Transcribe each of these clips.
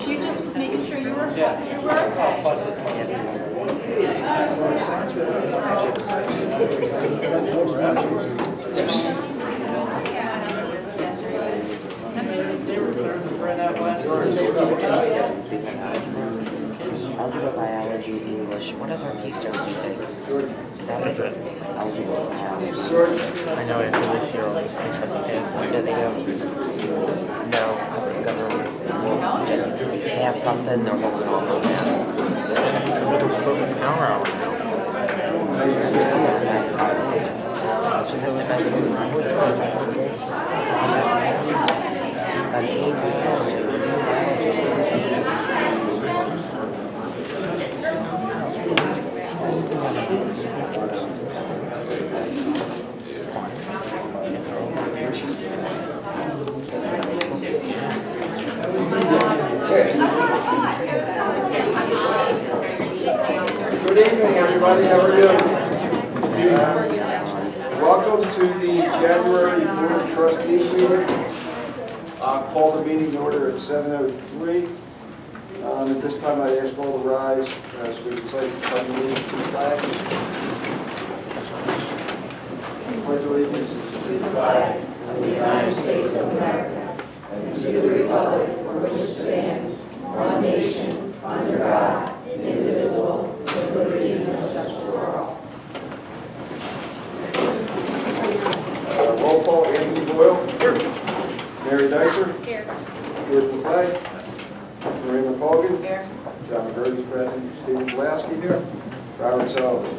She just was making sure you were okay. Plus it's Algebra, biology, English. What other keystones do you take? That's it. Algebra, biology. I know after this year I'll just finish up the case. No, they don't. No, the government will just pass something, they're holding off on that. Power hour now. It just depends on the an A biology, a B Good evening, everybody. How are you? Welcome to the January Board of Trustees meeting. I'll call the meeting to order at 7:03. At this time, I ask all to rise as we recite the pledge of allegiance to the flag. Pledge of allegiance to the flag of the United States of America and to the republic for which it stands, one nation, under God, indivisible, with liberty and justice for all. Roll call, Anthony Boyle. Here. Mary Dicer. Here. George McClay. Marie McColgan. Here. John McGurdy's present. Stephen Pulaski. Here. Robert Sullivan.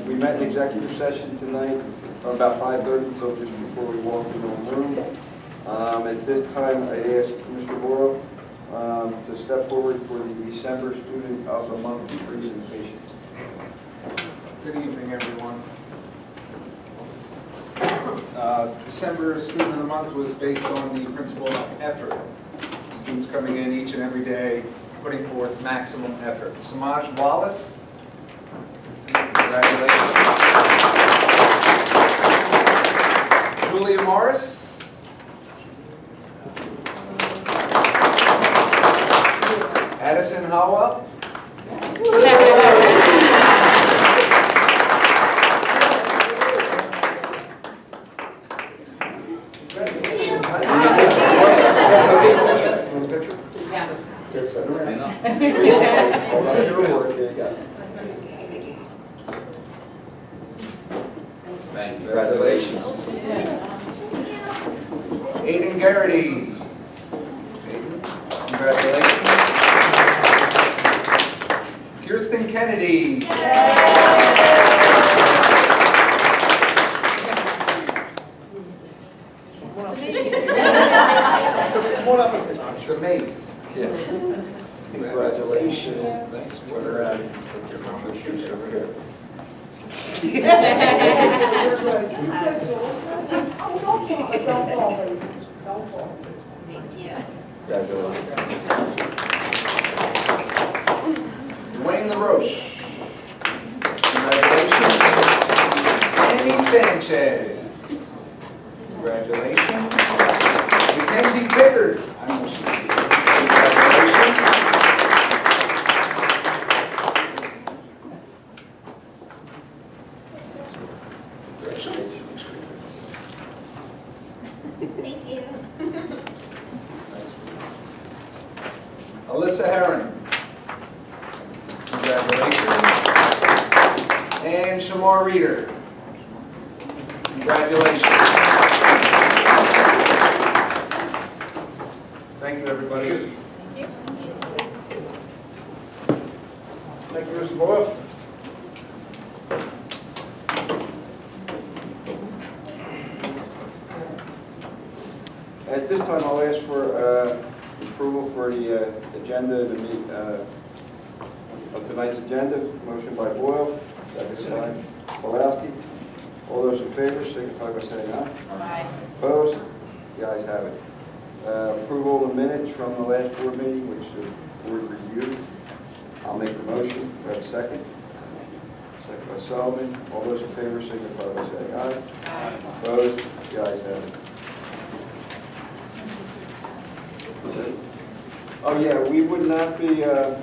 We met in executive session tonight from about 5:30 until just before we walked into the room. At this time, I ask Mr. Boyle to step forward for the December Student of the Month presentation. Good evening, everyone. December Student of the Month was based on the principle of effort. Students coming in each and every day, putting forth maximum effort. Samaj Wallace. Congratulations. Julia Morris. Addison Hawa. Congratulations. Aiden Garrity. Aiden, congratulations. Kirsten Kennedy. It's amazing. Yeah. Congratulations. Nice work. Over here. Congratulations. Dwayne LaRoche. Congratulations. Sammy Sanchez. Congratulations. Mackenzie Pickard. I don't know if she's here. Congratulations. Thank you. Alyssa Herron. Congratulations. And Shamar Reeder. Congratulations. Thank you, everybody. Thank you, Mr. Boyle. At this time, I'll ask for approval for the agenda of tonight's agenda. Motion by Boyle, second by Pulaski. All those in favor signify by saying aye. Aye. Opposed? The ayes have it. Approval of the minutes from the last board meeting, which the board reviewed. I'll make the motion. Do I have a second? Second by Sullivan. All those in favor signify by saying aye. Oh, yeah, we would not be, the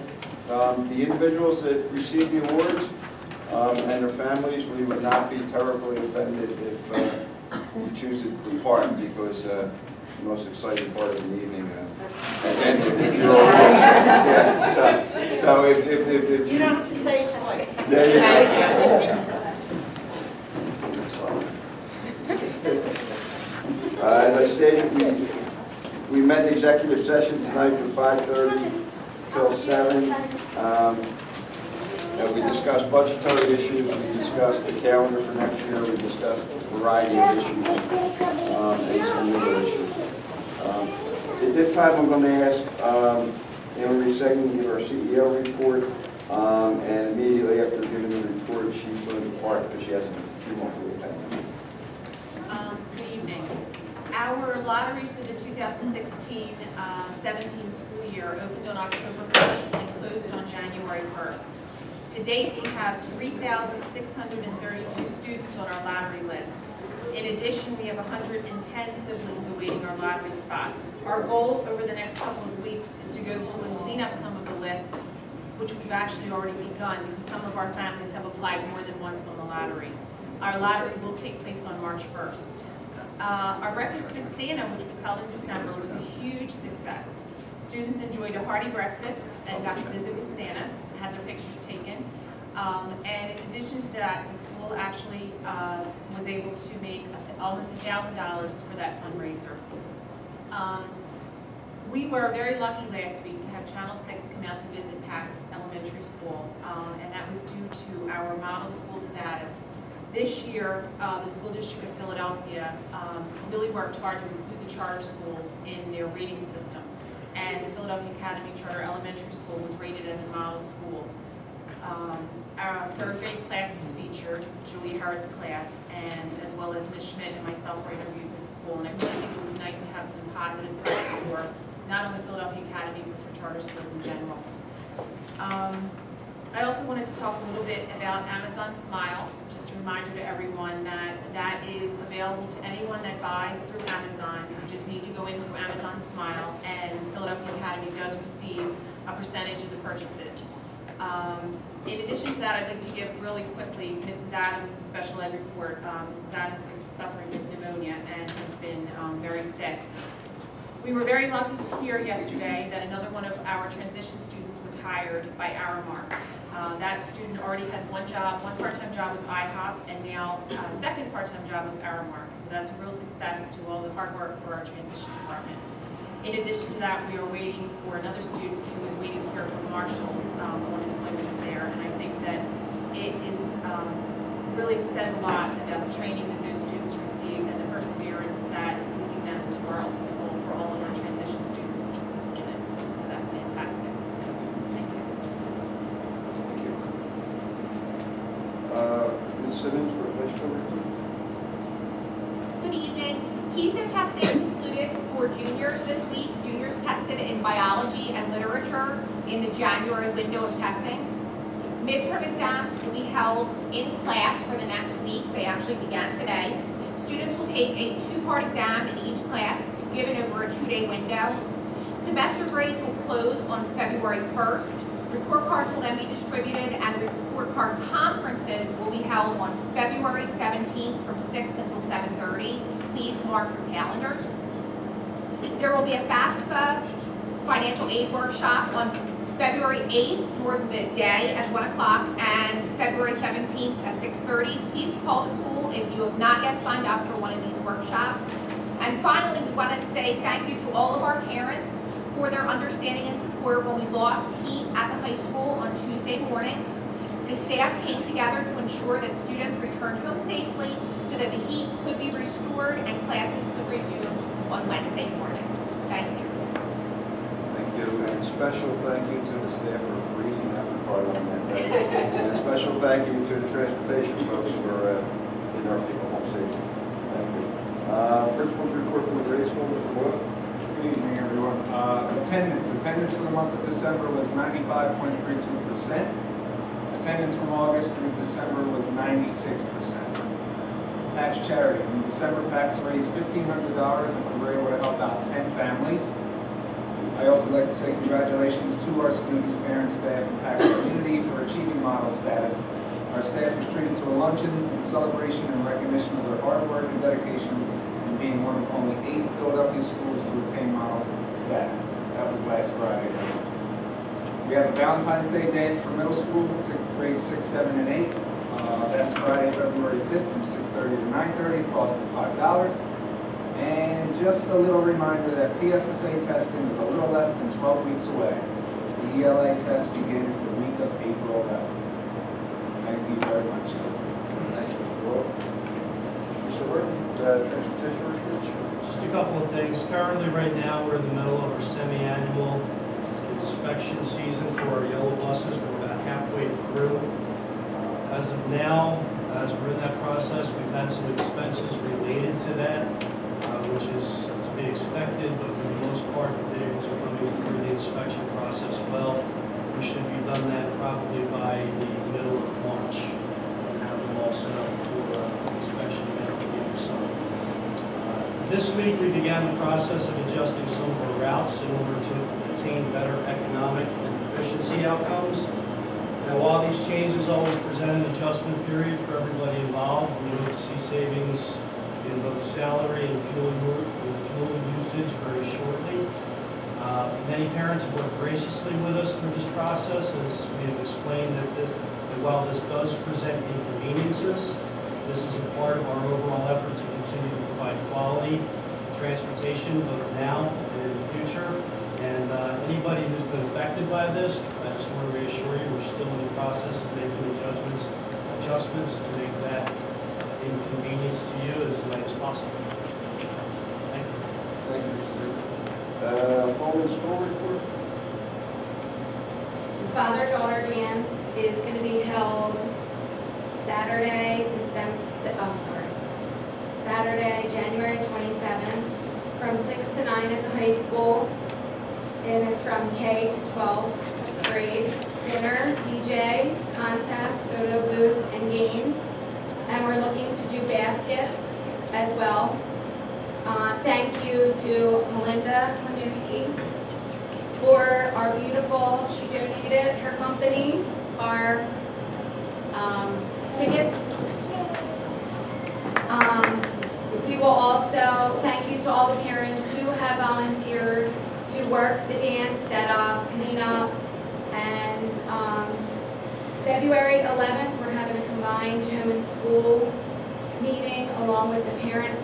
individuals that receive the awards and their families, we would not be terribly offended if you choose to depart, because the most exciting part of the evening ended. If you're all yeah, so if You don't have to say it twice. there you go. As I stated, we met in executive session tonight from 5:30 till 7. And we discussed budgetary issues, we discussed the calendar for next year, we discussed a variety of issues, and some legal issues. At this time, I'm going to ask Anne-Marie Segnan to give our CEO report, and immediately after giving the report, she's going to depart because she has a few more to attend. Good evening. Our lottery for the 2016-17 school year opened on October 1st and closed on January 1st. To date, we have 3,632 students on our lottery list. In addition, we have 110 siblings awaiting our lottery spots. Our goal over the next couple of weeks is to go through and clean up some of the list, which we've actually already begun because some of our families have applied more than once on the lottery. Our lottery will take place on March 1st. Our Breakfast with Santa, which was held in December, was a huge success. Students enjoyed a hearty breakfast and got to visit with Santa, had their pictures taken. And in addition to that, the school actually was able to make almost $1,000 for that fundraiser. We were very lucky last week to have Channel 6 come out to visit Pax Elementary School, and that was due to our model school status. This year, the School District of Philadelphia really worked hard to include the charter schools in their rating system. And the Philadelphia Academy Charter Elementary School was rated as a model school. Our third grade class was featured, Julie Harrod's class, and as well as Ms. Schmidt and myself were interviewed for the school. And I really think it was nice to have some positive press for not only Philadelphia Academy, but for charter schools in general. I also wanted to talk a little bit about Amazon Smile. Just a reminder to everyone that that is available to anyone that buys through Amazon. You just need to go in through Amazon Smile, and Philadelphia Academy does receive a percentage of the purchases. In addition to that, I'd like to give really quickly Mrs. Adams' special ed report. Mrs. Adams is suffering with pneumonia and has been very sick. We were very lucky to hear yesterday that another one of our transition students was hired by Aramark. That student already has one part-time job with IHOP, and now a second part-time job with Aramark. So that's a real success to all the hard work for our transition department. In addition to that, we are waiting for another student who is waiting to hear from Marshall's on employment there, and I think that it is really says a lot about the training that those students receive and the perseverance that is leading them to our ultimate goal for all of our transition students, which is employment. So that's fantastic. Thank you. Ms. Simmons for Vice Chair. Good evening. Keystone testing concluded for juniors this week. Juniors tested in biology and literature in the January window of testing. Midterm exams will be held in class for the next week. They actually began today. Students will take a two-part exam in each class, given over a 2-day window. Semester grades will close on February 1st. Report cards will then be distributed, and report card conferences will be held on February 17th from 6 until 7:30. Please mark your calendars. There will be a FAFSA financial aid workshop on February 8th during the day at 1 o'clock and February 17th at 6:30. Please call the school if you have not yet signed up for one of these workshops. And finally, we want to say thank you to all of our parents for their understanding and support when we lost heat at the high school on Tuesday morning. The staff came together to ensure that students returned home safely so that the heat could be restored and classes could resume on Wednesday morning. Thank you. Thank you, and special thank you to the staff for reading that part on that day. And a special thank you to the transportation folks for getting our people home safely. Thank you. Principal's report from the grade school, Mr. Boyle. Good evening, everyone. Attendance for the month of December was 95.32%. Attendance from August through December was 96%. Patch charities. In December, PAX raised $1,500 and we were able to help out 10 families. I also like to say congratulations to our students, parents, staff, and Packard community for achieving model status. Our staff was treated to a luncheon in celebration and recognition of their hard work and dedication in being one of only 8 Philadelphia schools to attain model status. That was last Friday. We have a Valentine's Day dance for middle school, grades 6, 7, and 8. That's Friday, February 5th from 6:30 to 9:30. Cost is $5. And just a little reminder that PSSA testing is a little less than 12 weeks away. The ELA test begins the week of April 11th. Thank you very much. Thank you, Mr. Roy. Mr. Burton, transportation report? Just a couple of things. Currently, right now, we're in the middle of our semi-annual inspection season for our yellow buses. We're about halfway through. As of now, as we're in that process, we've had some expenses related to that, which is to be expected, but for the most part, the vehicles are coming through the inspection process well. We should be done that probably by the middle of March and have them all set up for inspection at the beginning of summer. This week, we began the process of adjusting some of our routes in order to attain better economic and efficiency outcomes. Now, while these changes always present an adjustment period for everybody involved, we hope to see savings in both salary and fuel usage very shortly. Many parents work graciously with us through this process, as we have explained that while this does present inconveniences, this is a part of our overall effort to continue to provide quality transportation both now and in the future. And anybody who's been affected by this, I just want to reassure you, we're still in the process of making adjustments to make that inconvenience to you as light as possible. Thank you. Thank you, Mr. Home and school report? The father-daughter dance is going to be held Saturday, January 27th, from 6 to 9 at the high school. And it's from K to 12th grade. Dinner, DJ, contest, photo booth, and games. And we're looking to do baskets as well. Thank you to Melinda Klinowski for our beautiful, she donated her company, our tickets. We will also thank you to all the parents who have volunteered to work the dance, set up, clean up, and February 11th, we're having a combined home and school meeting along with the parent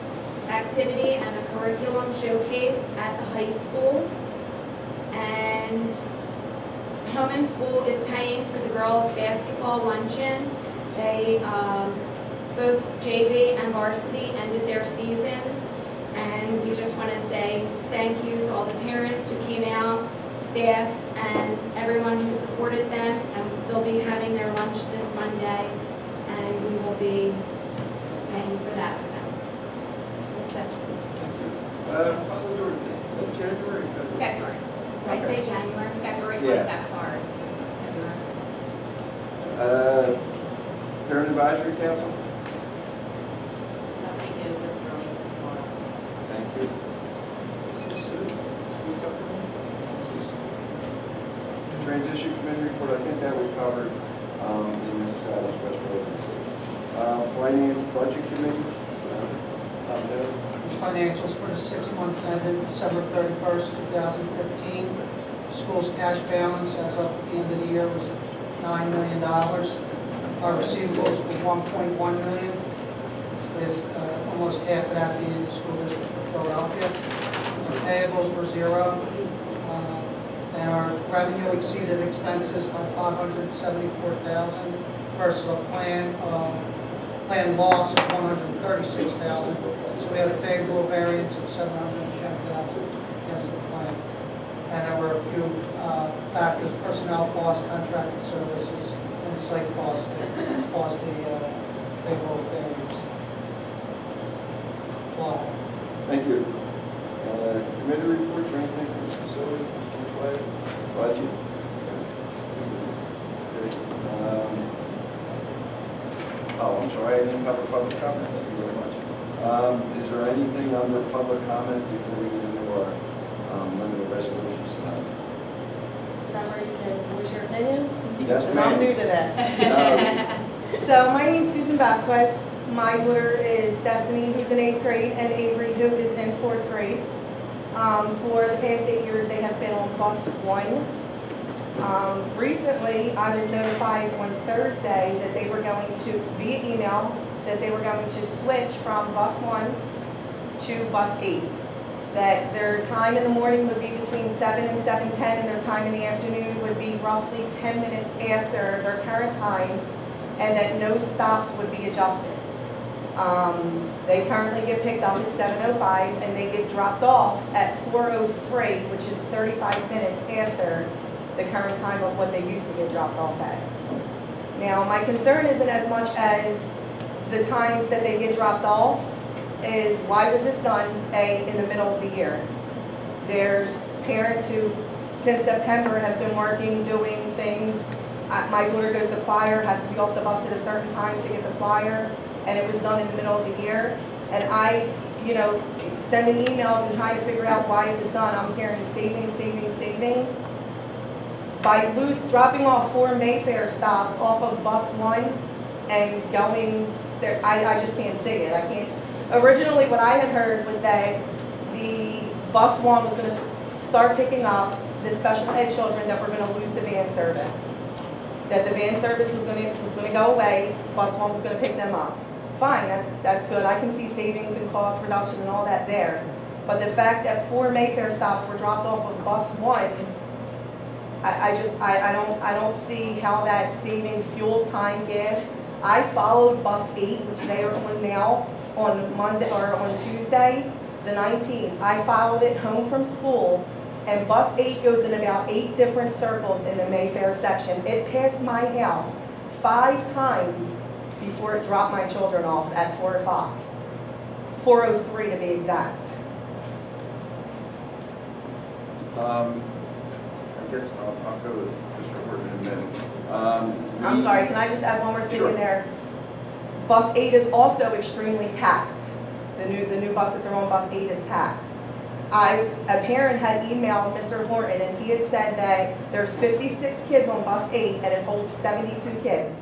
activity and a curriculum showcase at the high school. And home and school is paying for the girls' basketball luncheon. They, both JV and varsity ended their seasons. And we just want to say thank you to all the parents who came out, staff, and everyone who supported them. And they'll be having their lunch this Monday, and we will be paying for that for them. That's it. Father-daughter dance, is that January or February? February. Did I say January? February Yeah. 27th, sorry. February. Parent Advisory Council? Nothing new this early. Thank you. Mrs. Sue Tucker? Transition Committee report, I think that was covered in Mrs. Adams' special report. Finance Budget Committee? The financials for the 6 months ended December 31st, 2015. School's cash balance as of the end of the year was $9 million. Our receivables was $1.1 million, with almost half of that being the school district of Philadelphia. Our payables were $0, and our revenue exceeded expenses by $574,000 versus a planned loss of $136,000. So we had a favorable variance of $710,000 against the plan. And there were a few factors: personnel costs, contracted services, and site costs that caused the favorable variance. Wow. Thank you. Committee reports or anything from the facility, budget? Okay. I'm sorry, I didn't cover public comment. Thank you very much. Is there anything under public comment before we get into our limited resolutions tonight. Is that where you can voice your opinion? Yes, Because I'm new ma'am. to that. So my name's Susan Vasquez. My daughter is Destiny, who's in 8th grade, and Avery, who is in 4th grade. For the past 8 years, they have been on bus 1. Recently, I was notified on Thursday that they were going to, via email, that they were going to switch from bus 1 to bus 8. That their time in the morning would be between 7 and 7:10, and their time in the afternoon would be roughly 10 minutes after their current time, and that no stops would be adjusted. They currently get picked up at 7:05, and they get dropped off at 4:03, which is 35 minutes after the current time of what they used to get dropped off at. Now, my concern isn't as much as the times that they get dropped off, is why was this done, A, in the middle of the year? There's parents who, since September, have been working, doing things. My daughter goes to choir, has to be off the bus at a certain time to get to choir, and it was done in the middle of the year. And I, sending emails and trying to figure out why it was done, I'm hearing savings. By dropping off 4 Mayfair stops off of bus 1 and going there, I just can't see it. I can't. Originally, what I had heard was that the bus 1 was going to start picking up the special ed children that were going to lose the van service. That the van service was going to go away, bus 1 was going to pick them up. Fine, that's good. I can see savings and cost reduction and all that there. But the fact that 4 Mayfair stops were dropped off of bus 1, I don't see how that's saving fuel, time, gas. I followed bus 8, which they are on now, on Monday or on Tuesday, the 19th. I followed it home from school, and bus 8 goes in about 8 different circles in the Mayfair section. It passed my house 5 times before it dropped my children off at 4 o'clock. 4:03 to be exact. I guess I'll go with Mr. Horton in a minute. I'm sorry, can I just add one more thing Sure. in there? Bus 8 is also extremely packed. The new bus that they're on, bus 8, is packed. A parent had emailed Mr. Horton, and he had said that there's 56 kids on bus 8 and it holds 72 kids.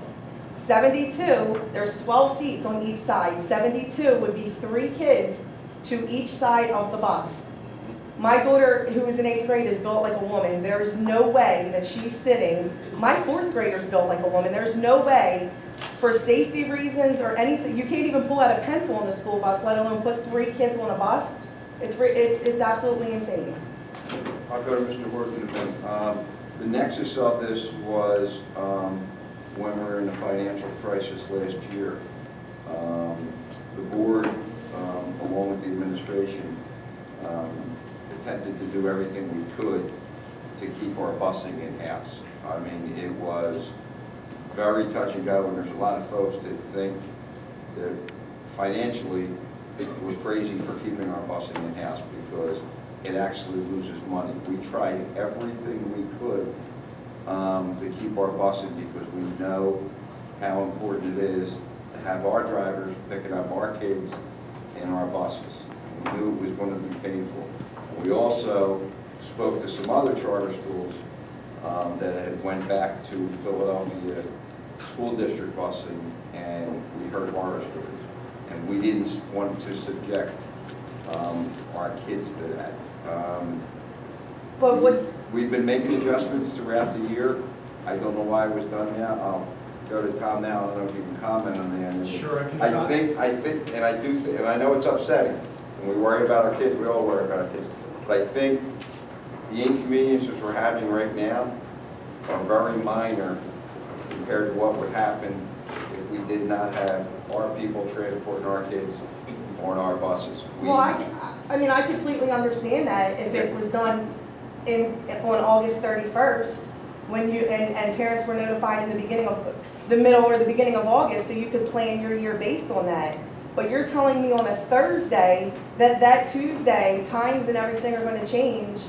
72, there's 12 seats on each side. 72 would be 3 kids to each side of the bus. My daughter, who is in 8th grade, is built like a woman. There is no way that she's sitting. My 4th grader's built like a woman. There's no way, for safety reasons or anything, you can't even pull out a pencil on the school bus, let alone put 3 kids on a bus. It's absolutely insane. I'll go to Mr. Horton in a minute. The nexus of this was when we were in the financial crisis last year. The board, along with the administration, attempted to do everything we could to keep our busing in-house. I mean, it was very touch and go, and there's a lot of folks that think that financially we're crazy for keeping our busing in-house because it actually loses money. We tried everything we could to keep our busing because we know how important it is to have our drivers picking up our kids in our buses. We knew it was going to be painful. We also spoke to some other charter schools that had went back to Philadelphia school district busing, and we heard horror stories. And we didn't want to subject our kids to that. But We've been making adjustments throughout the year. I don't know why it was done now. I'll go to Tom now. I don't know if you can comment on that. Sure, I can. I think, and I do, and I know it's upsetting, and we worry about our kids, we all worry about our kids, but I think the inconveniences we're having right now are very minor compared to what would happen if we did not have our people transporting our kids on our buses. Well, I mean, I completely understand that if it was done on August 31st, when and parents were notified in the beginning of, the middle or the beginning of August, so you could plan your year based on that. But you're telling me on a Thursday that Tuesday, times and everything are going to change.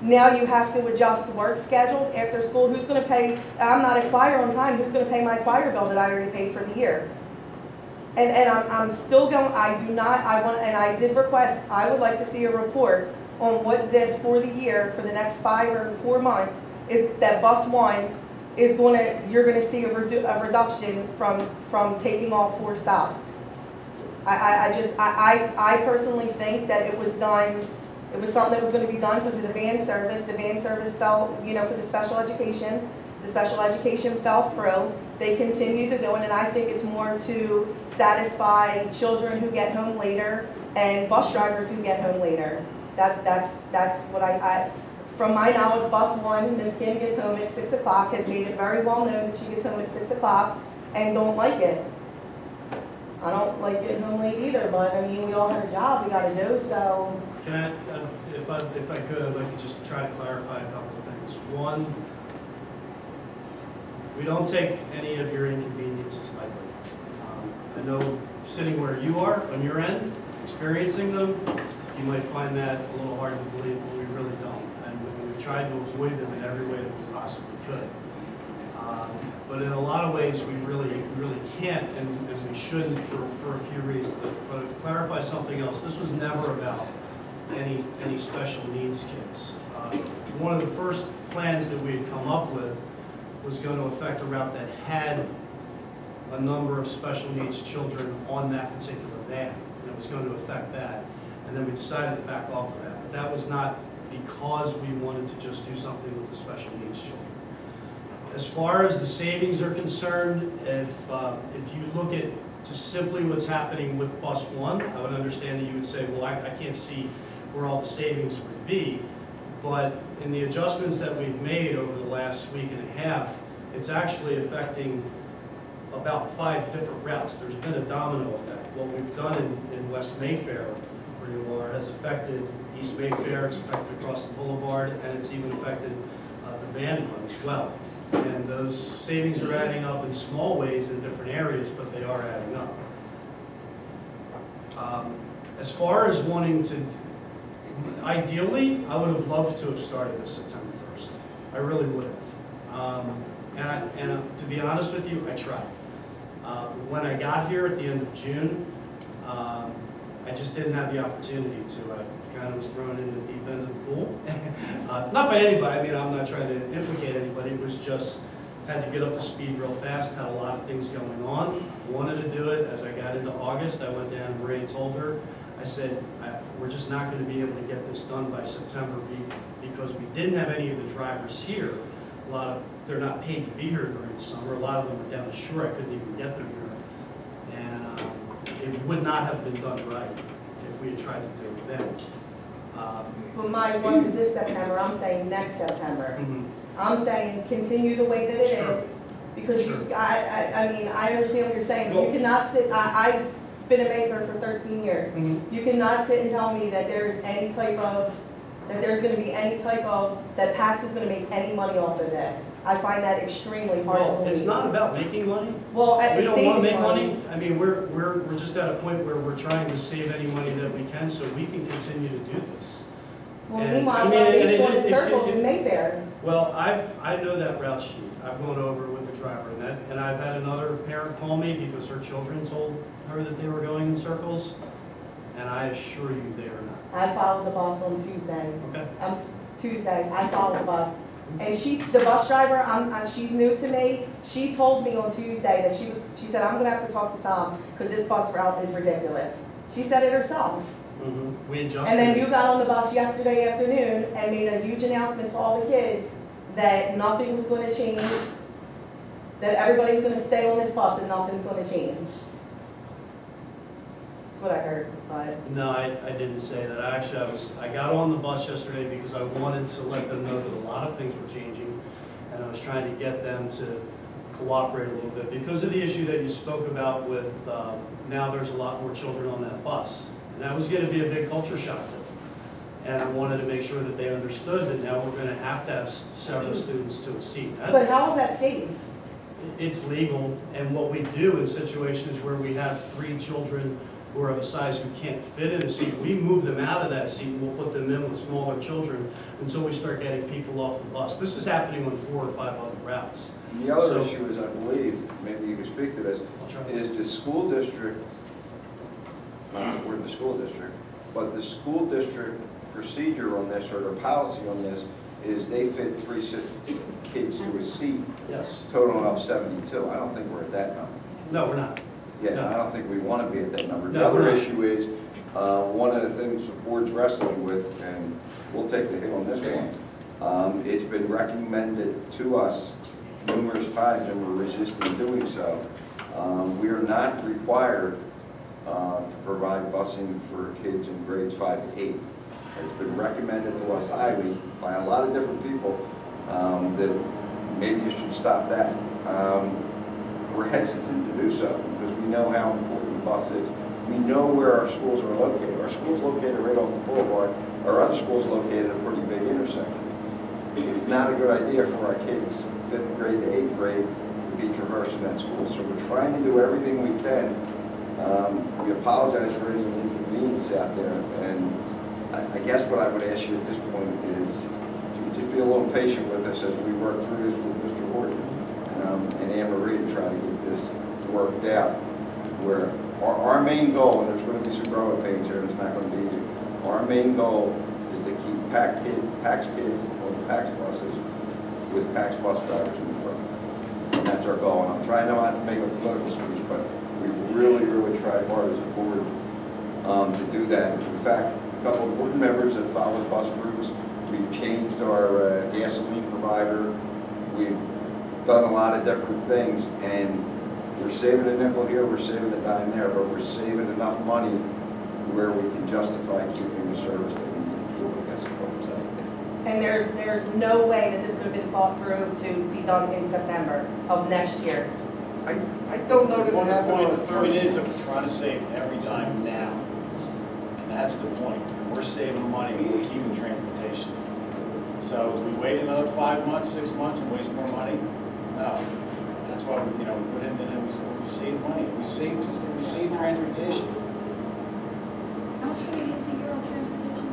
Now you have to adjust work schedules after school. Who's going to pay? I'm not a choir on time. Who's going to pay my choir bill that I already paid for the year? And I'm still going, I do not, I want, and I did request, I would like to see a report on what this for the year, for the next 5 or 4 months, is that bus 1 is gonna, you're gonna see a reduction from taking all 4 stops. I personally think that it was done, it was something that was gonna be done because of the van service fell, you know, for the special education fell through. They continue to do it, and I think it's more to satisfy children who get home later and bus drivers who get home later. That's what I from my knowledge, bus 1, Miss Kim gets home at 6 o'clock, has made it very well known that she gets home at 6 o'clock and don't like it. I don't like getting home late either, but I mean, we all have a job, we gotta do, so. Can I, if I could, I'd like to just try to clarify a couple of things. One, we don't take any of your inconveniences lightly. I know sitting where you are on your end, experiencing them, you might find that a little hard to believe, but we really don't. And we've tried to avoid them in every way that we possibly could. But in a lot of ways, we really can't, and we shouldn't for a few reasons. But to clarify something else, this was never about any special needs kids. One of the first plans that we had come up with was going to affect a route that had a number of special needs children on that particular van, and it was going to affect that. And then we decided to back off of that. But that was not because we wanted to just do something with the special needs children. As far as the savings are concerned, if you look at just simply what's happening with bus 1, I would understand that you would say, well, I can't see where all the savings would be. But in the adjustments that we've made over the last week and a half, it's actually affecting about 5 different routes. There's been a domino effect. What we've done in West Mayfair, where you are, has affected East Mayfair, it's affected across the boulevard, and it's even affected the van run as well. And those savings are adding up in small ways in different areas, but they are adding up. As far as wanting to, ideally, I would have loved to have started this September 1st. I really would have. And to be honest with you, I tried. When I got here at the end of June, I just didn't have the opportunity to. I kind of was thrown in the deep end of the pool. Not by anybody, I mean, I'm not trying to implicate anybody, it was just, had to get up to speed real fast, had a lot of things going on, wanted to do it. As I got into August, I went down and Marie told her, I said, we're just not going to be able to get this done by September because we didn't have any of the drivers here. They're not paid to be here during the summer. A lot of them are down the shore. I couldn't even get them here. And it would not have been done right if we had tried to do it then. But mine wasn't this September, I'm saying next September. Mhm. I'm saying continue the way that it Sure. is, because Sure. I mean, I understand what you're saying, but Well- you cannot sit, I've been in Mayfair for 13 years. Mhm. You cannot sit and tell me that there's any type of, that PATS is gonna make any money off of this. I find that extremely hard to Well, believe. it's not about making money. Well, at We the don't want to same make money. time. I mean, we're just at a point where we're trying to save any money that we can so we can continue to do this. Well, And, meanwhile, I mean, bus and eight's it- going in it- circles it- in Mayfair. Well, I know that route sheet. I've gone over it with the driver, and I've had another parent call me because her children told her that they were going in circles, and I assure you they are not. I followed the bus on Tuesday. Okay? Tuesday, I followed the bus. And the bus driver, she's new to me, she told me on Tuesday that she said, I'm gonna have to talk to Tom, because this bus route is ridiculous. She said it herself. We adjusted. And then you got on the bus yesterday afternoon and made a huge announcement to all the kids that nothing was gonna change, that everybody's gonna stay on this bus and nothing's gonna change. That's what I heard, but. No, I didn't say that. I got on the bus yesterday because I wanted to let them know that a lot of things were changing, and I was trying to get them to cooperate a little bit because of the issue that you spoke about with now there's a lot more children on that bus. And that was going to be a big culture shock to them. And I wanted to make sure that they understood that now we're going to have several students to a seat. But how is that safe? It's legal, and what we do in situations where we have 3 children who are of a size who can't fit in a seat, we move them out of that seat and we'll put them in with smaller children until we start getting people off the bus. This is happening on 4 or 5 other routes. And the other So- issue is, I believe, maybe you can speak to this, I'll try. is the school district, we're the school district, but the school district procedure on this, or their policy on this, is they fit 3 kids to a seat, Yes. totaling up 72. I don't think we're at that number. No, we're not. Yeah, No. I don't think we want to be at that number. The No, other we're not. issue is, one of the things the board's wrestling with, and we'll take the hit on this one, it's been recommended to us numerous times, and we're resisting doing so. We are not required to provide busing for kids in grades 5 to 8. It's been recommended to us highly by a lot of different people that maybe you should stop that. We're hesitant to do so because we know how important the bus is. We know where our schools are located. Our school's located right off the boulevard. Our other school's located at a pretty big intersection. It's not a good idea for our kids, 5th grade to 8th grade, to be traversing that school. So we're trying to do everything we can. We apologize for any inconvenience out there. And I guess what I would ask you at this point is to just be a little patient with us as we work through this with Mr. Horton and Anne Marie to try to get this worked out. Where our main goal, and there's going to be some growing pains here, and it's not going to be easy. Our main goal is to keep PAX kids on the PAX buses with PAX bus drivers in the front. And that's our goal. And I'm trying not to make a political speech, but we've really, really tried hard as a board to do that. In fact, a couple of board members have followed bus routes. We've changed our gasoline provider. We've done a lot of different things, and we're saving a nickel here, we're saving a dime there, but we're saving enough money where we can justify keeping the service that we need to keep, I guess is what I'm saying. And there's no way that this could have been thought through to be done in September of next year. I don't know that it happened on the The point is Thursday. that we're trying to save every dime now. And that's the point. We're saving money, we're keeping transportation. So do we wait another 5 months, 6 months and waste more money? No. That's why we, put in and we save money. We save transportation. How much do we need to year on transportation?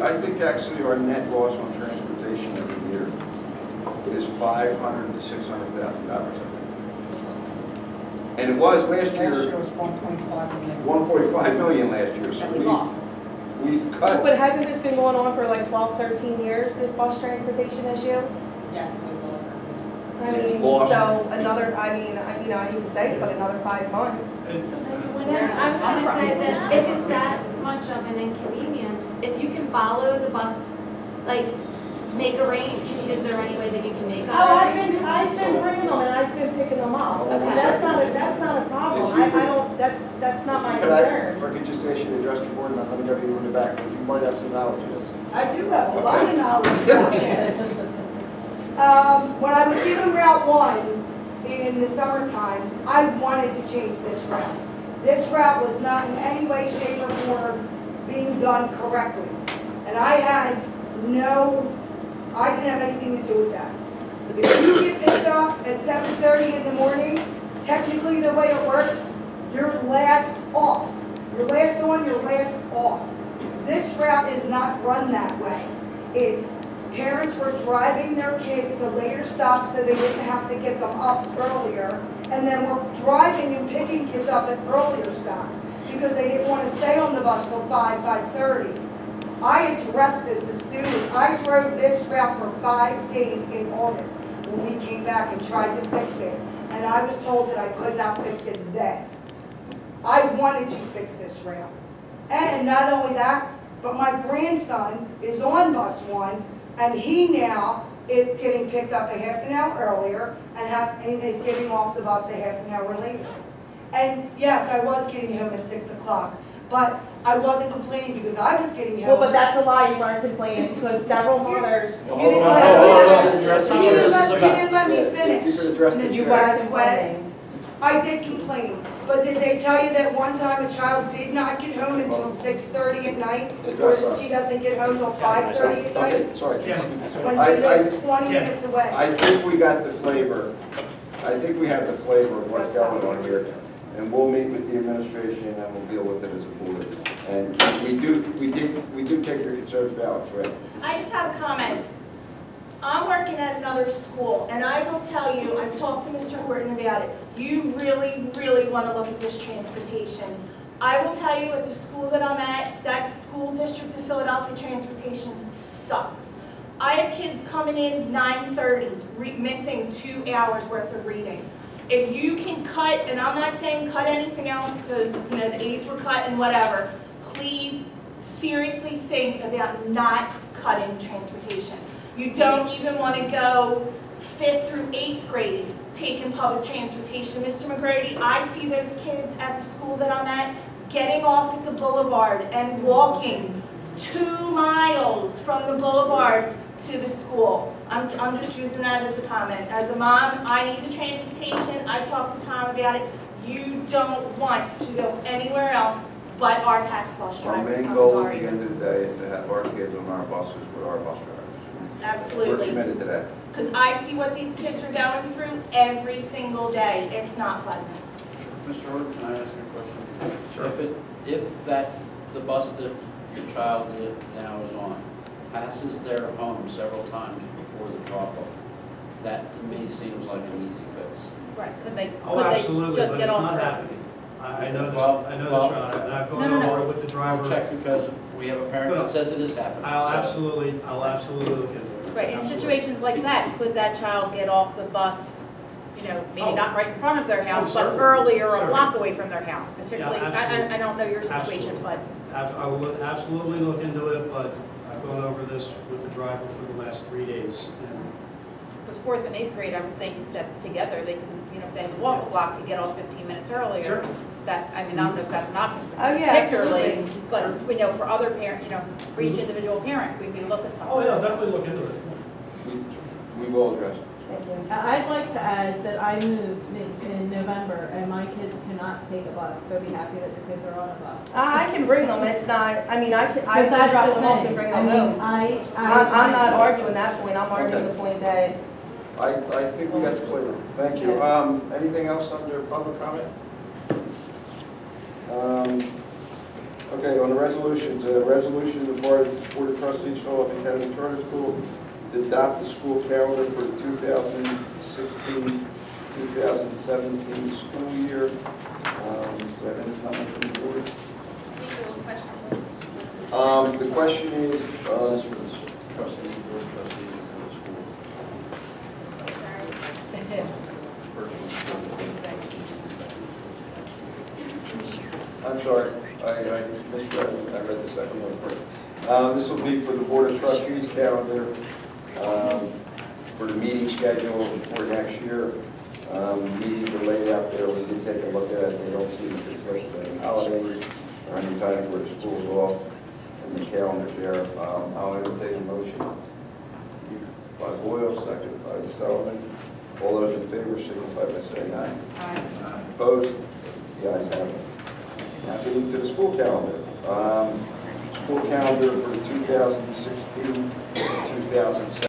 I think actually our net loss on transportation every year is $500,000 to $600,000, I think. And it was last Last year year, was 1.5 million. 1.5 million last year, so That we lost. we've cut. But hasn't this been going on for like 12, 13 years, this bus transportation issue? Yes, we lost. I mean, Lost. so another, I hate to say it, but another 5 months. I was gonna say that if it's that much of an inconvenience, if you can follow the bus, like, make is there any way that you can make Oh, other I've been bringing them and I've been picking them up. Okay. That's not a problem. I don't, that's not my concern. If I could just ask you to address the board, and I'm going to go to you in the back, because you might have some knowledge of this. I do have a lot of knowledge about this. When I was given Route 1 in the summertime, I wanted to change this route. This route was not in any way, shape, or form being done correctly. And I didn't have anything to do with that. If you get picked up at 7:30 in the morning, technically the way it works, you're last off. You're last on, you're last off. This route is not run that way. It's parents were driving their kids to later stops so they didn't have to get them up earlier, and then we're driving and picking kids up at earlier stops because they didn't want to stay on the bus till 5:30. I addressed this as soon as I drove this route for 5 days in August when we came back and tried to fix it, and I was told that I could not fix it then. I wanted to fix this route. And not only that, but my grandson is on bus 1, and he now is getting picked up a half an hour earlier and is getting off the bus a half an hour later. And yes, I was getting home at 6 o'clock, but I wasn't complaining because I was getting home. Well, but that's a lie, you weren't complaining, because several mothers. You didn't let me You could finish. address this. You Mr. were Vasquez. complaining. I did complain, but did they tell you that one time a child did not get home until 6:30 at night? Or Address that us. she doesn't get home until 5:30 at night? Okay, sorry. When I- she lives 20 yeah. minutes away? I think we got the flavor. I think we have the flavor of what's going on here. And we'll meet with the administration and we'll deal with it as a board. And we do take your concerns valid, right? I just have a comment. I'm working at another school, and I will tell you, I've talked to Mr. Horton about it. You really, really want to look at this transportation. I will tell you at the school that I'm at, that school district of Philadelphia transportation sucks. I have kids coming in 9:30, missing 2 hours worth of reading. If you can cut, and I'm not saying cut anything else because the aides were cut and whatever, please seriously think about not cutting transportation. You don't even want to go 5th through 8th grade taking public transportation. Mr. McGrady, I see those kids at the school that I'm at getting off at the boulevard and walking 2 miles from the boulevard to the school. I'm just using that as a comment. As a mom, I need the transportation. I talked to Tom about it. You don't want to go anywhere else but our tax bus Our drivers. main I'm goal at sorry. the end of the day is to have our kids on our buses with our bus drivers. Absolutely. We're committed to that. Because I see what these kids are going through every single day. It's not pleasant. Mr. Order, can I ask you a question? Sure. If the bus that the child now is on passes their home several times before the drop-off, that to me seems like an easy fix. Right, could they Oh, absolutely, just but get it's off not early? happening. I know this, Well, I know well, this, Ron, and I've No, gone no, no. over it with the driver. I'll check because we have a parent that says it is happening. I'll So- absolutely look into it. Right, in Absolutely. situations like that, could that child get off the bus, maybe Oh. not right in front of their house, but certainly, earlier, a certainly. block away from their house, particularly, absolutely. I don't know your situation, Absolutely. but. I will absolutely look into it, but I've gone over this with the driver for the last 3 days. And Because 4th and 8th grade, I would think that together, they can, if they had to walk a block to get off 15 minutes earlier. Sure. That, I mean, I don't know if that's an option. Oh, yeah, Particularly, absolutely. but we know for other parent, for each individual parent, we'd be looking at something. Oh, yeah, definitely look into it. We will address it. Thank you. I'd like to add that I moved in November and my kids cannot take a bus, so be happy that your kids are on a bus. I can bring them, it's not, I mean, I can But that's drop the them off and thing. bring I them mean, home. I'm I'm not arguing that point, I'm arguing the point that, I think we got the flavor. Thank you. Anything else under public comment? Okay, on the resolutions, resolution of the Board of Trustees, Philadelphia Academy Charter School to adopt the school calendar for the 2016-2017 school year. Do you have any comment from the board? The question is, This is for the trustees, board of trustees, and for the school. First one. I'm sorry, I misread, I read the second one first. This will be for the Board of Trustees calendar, for the meeting schedule for next year. Meetings are laid out there, we did take a look at it, they don't seem to reflect the holidays or any time where the school's off, and the calendar's there. I'll entertain a motion by Boyle, second by Sullivan. All those in favor signify by saying aye. Aye. Opposed? The ayes have it. Now getting to the school calendar. School calendar for the 2016-2017